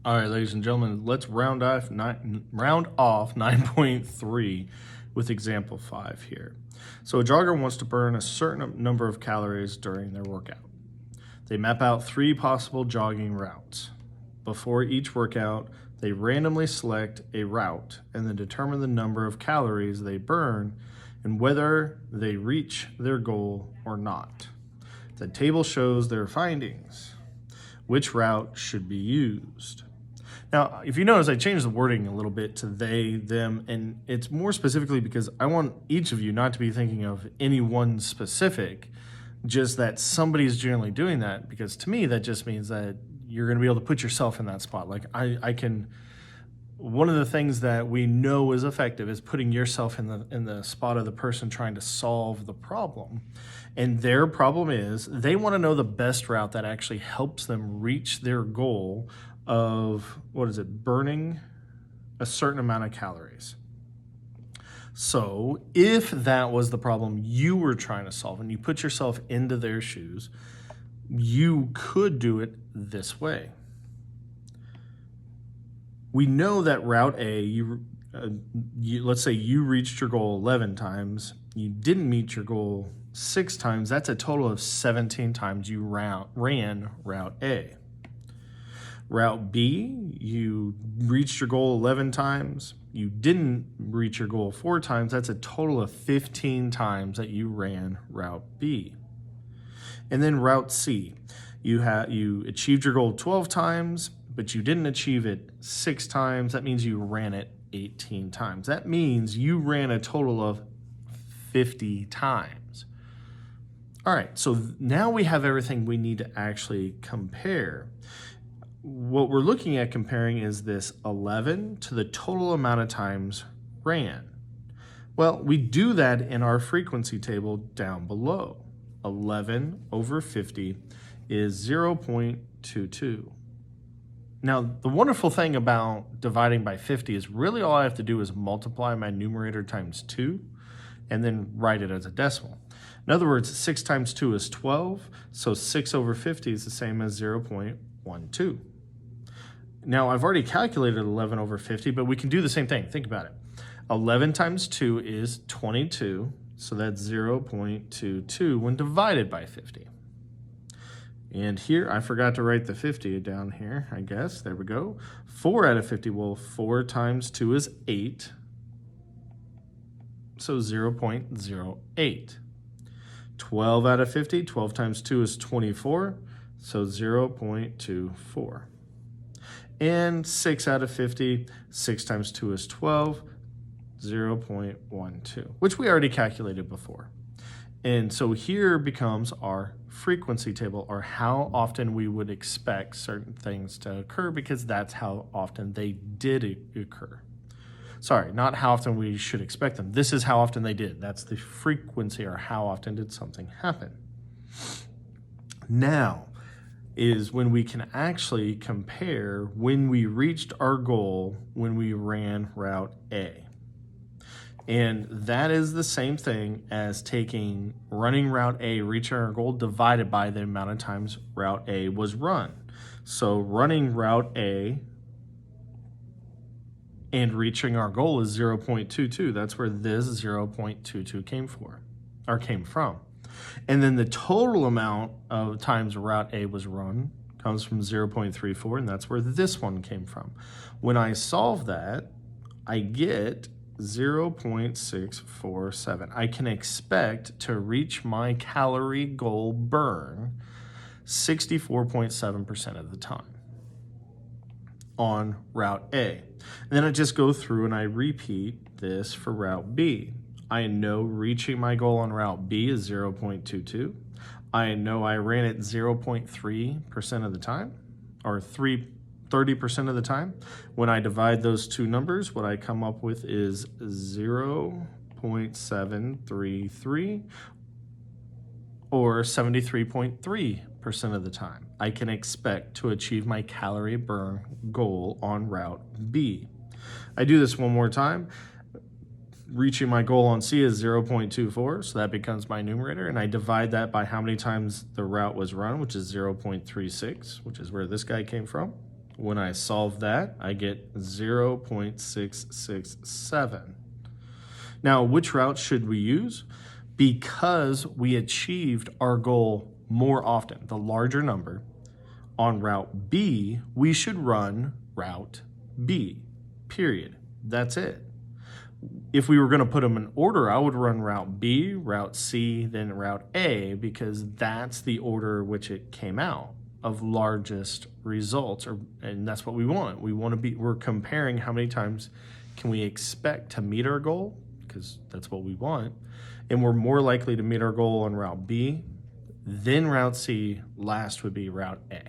All right, ladies and gentlemen, let's round off 9.3 with example 5 here. So a jogger wants to burn a certain number of calories during their workout. They map out 3 possible jogging routes. Before each workout, they randomly select a route and then determine the number of calories they burn and whether they reach their goal or not. The table shows their findings. Which route should be used? Now, if you notice, I changed the wording a little bit to they, them, and it's more specifically because I want each of you not to be thinking of any one specific, just that somebody's generally doing that, because to me, that just means that you're going to be able to put yourself in that spot. Like I can, one of the things that we know is effective is putting yourself in the spot of the person trying to solve the problem. And their problem is they want to know the best route that actually helps them reach their goal of, burning a certain amount of calories. So if that was the problem you were trying to solve and you put yourself into their shoes, you could do it this way. We know that route A, let's say you reached your goal 11 times, you didn't meet your goal 6 times, that's a total of 17 times you ran route A. Route B, you reached your goal 11 times, you didn't reach your goal 4 times, that's a total of 15 times that you ran route B. And then route C, you achieved your goal 12 times, but you didn't achieve it 6 times, that means you ran it 18 times. That means you ran a total of 50 times. All right, so now we have everything we need to actually compare. What we're looking at comparing is this 11 to the total amount of times ran. Well, we do that in our frequency table down below. 11 over 50 is 0.22. Now, the wonderful thing about dividing by 50 is really all I have to do is multiply my numerator times 2 and then write it as a decimal. In other words, 6 times 2 is 12, so 6 over 50 is the same as 0.12. Now, I've already calculated 11 over 50, but we can do the same thing. Think about it. 11 times 2 is 22, so that's 0.22 when divided by 50. And here, I forgot to write the 50 down here, I guess. There we go. 4 out of 50, well, 4 times 2 is 8, so 0.08. 12 out of 50, 12 times 2 is 24, so 0.24. And 6 out of 50, 6 times 2 is 12, 0.12, which we already calculated before. And so here becomes our frequency table, or how often we would expect certain things to occur, because that's how often they did occur. Sorry, not how often we should expect them. This is how often they did. That's the frequency, or how often did something happen. Now is when we can actually compare when we reached our goal when we ran route A. And that is the same thing as taking running route A, reaching our goal, divided by the amount of times route A was run. So running route A and reaching our goal is 0.22. That's where this 0.22 came from. And then the total amount of times route A was run comes from 0.34, and that's where this one came from. When I solve that, I get 0.647. I can expect to reach my calorie goal burn 64.7% of the time on route A. And then I just go through and I repeat this for route B. I know reaching my goal on route B is 0.22. I know I ran it 0.3% of the time, or 30% of the time. When I divide those two numbers, what I come up with is 0.733, or 73.3% of the time. I can expect to achieve my calorie burn goal on route B. I do this one more time. Reaching my goal on C is 0.24, so that becomes my numerator, and I divide that by how many times the route was run, which is 0.36, which is where this guy came from, When I solve that, I get 0.667. Now, which route should we use? Because we achieved our goal more often, the larger number, on route B, we should run route B, period. That's it. If we were going to put them in order, I would run route B, route C, then route A, because that's the order which it came out of largest results, and that's what we want. We're comparing how many times can we expect to meet our goal, because that's what we want, and we're more likely to meet our goal on route B, then route C, last would be route A.